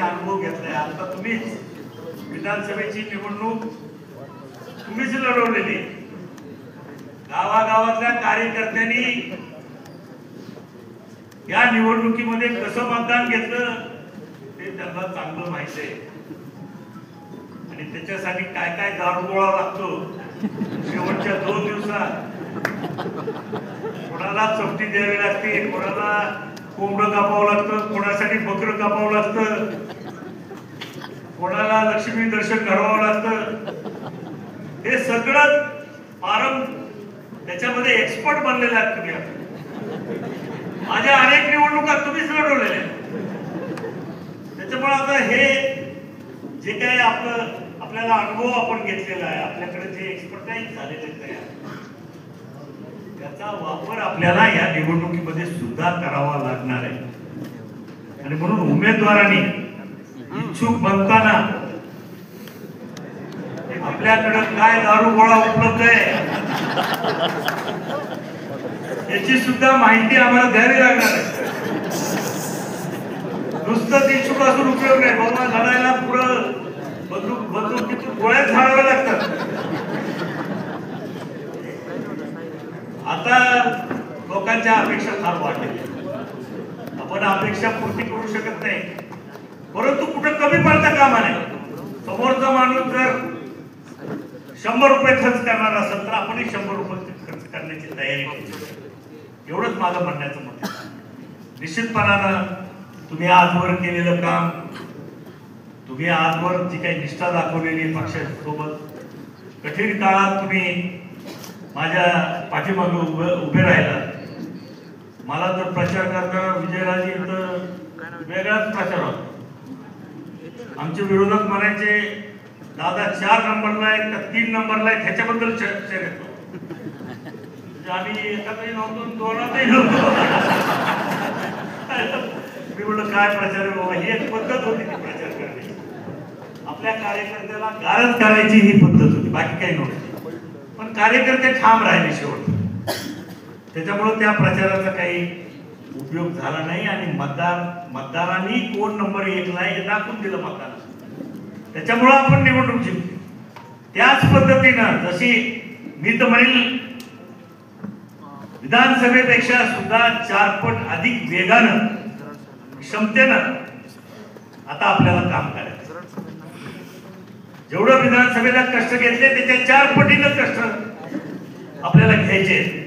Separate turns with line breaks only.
अनुभव घेतलाय. आता तुम्हीच विधानसभेची निवडणूक तुम्हीच लढवलेली. गावागावातल्या कार्यकर्त्यांनी या निवडणुकीमध्ये कसं मतदान घेतलं ते त्यांना चांगलं माहिती आहे आणि त्याच्यासाठी काय काय दारुगोळा लागतो. शेवटच्या 2 दिवसात कोणाला चपटी द्यावी लागते, कोणाला कोंबडं कापावं लागतं, कोणासाठी बकरं कापावं लागतं, कोणाला लक्ष्मी दर्शन घडवावं लागतं. हे सगळं त्याच्यामध्ये एक्सपर्ट बनलेले आहात तुम्ही. माझ्या अनेक निवडणुका तुम्हीच लढवलेल्या. त्याच्यामुळे आता हे जे काही आपल्याला अनुभव आपण घेतलेला आहे, आपल्याकडे जे एक्सपर्टाईज झालेले तयार, त्याचा वापर आपल्याला या निवडणुकीमध्ये सुद्धा करावा लागणार आहे. आणि म्हणून उमेदवारांनी इच्छुक बनताना आपल्याकडे काय दारुगोळा उपलब्ध आहे याची सुद्धा माहिती आम्हाला द्यावी लागणार आहे. नुसतं इच्छुक असून उपयोग नाही बाबा. लढायला पुढं बंदूकीतून गोळ्या झाडाव्या लागतात. आता लोकांच्या अपेक्षा फार वाढल्या. आपण अपेक्षा पूर्ती करू शकत नाही, परंतु कुठं कमी पडता कामा नये. समोरचा माणूस जर 100 रुपये खर्च करणार असेल तर आपण 100 रुपये खर्च करण्याची तयारी केली. एवढंच माझं म्हणण्याचं मत आहे. निश्चितपणानं तुम्ही आजवर केलेलं काम, तुम्ही आजवर जी काही निष्ठा दाखवलेली पक्षासोबत, कठीण काळात तुम्ही माझ्या पाठीमागे उभे राहिला. मला तर प्रचार करताना विजयराजे तर वेगळाच प्रचार होता. आमचे विरोधक म्हणायचे दादा 4 नंबरला आहे का 3 नंबरला आहे, ह्याच्याबद्दल चर्चा करतो. आम्ही एकातही नव्हतो, दोनातही नव्हतो. मी म्हटलं काय प्रचार आहे बाबा, ही एक पद्धत होती ती प्रचार करण्याची. आपल्या कार्यकर्त्याला गारद करायची ही पद्धत होती, बाकी काही नव्हती. पण कार्यकर्ते ठाम राहिले शेवट. त्याच्यामुळे त्या प्रचाराचा काही उपयोग झाला नाही आणि मतदारांनी कोण नंबर 1 ला हे दाखवून दिलं मतदारांना. त्याच्यामुळे आपण निवडणूक जिंकली. त्याच पद्धतीनं जशी मी तर म्हणेल विधानसभेपेक्षा सुद्धा 4 पट अधिक वेगानं, क्षमतेनं आता आपल्याला काम करायचं. जेवढं विधानसभेला कष्ट घेतले त्याच्या 4 पटीनं कष्ट आपल्याला घ्यायचे.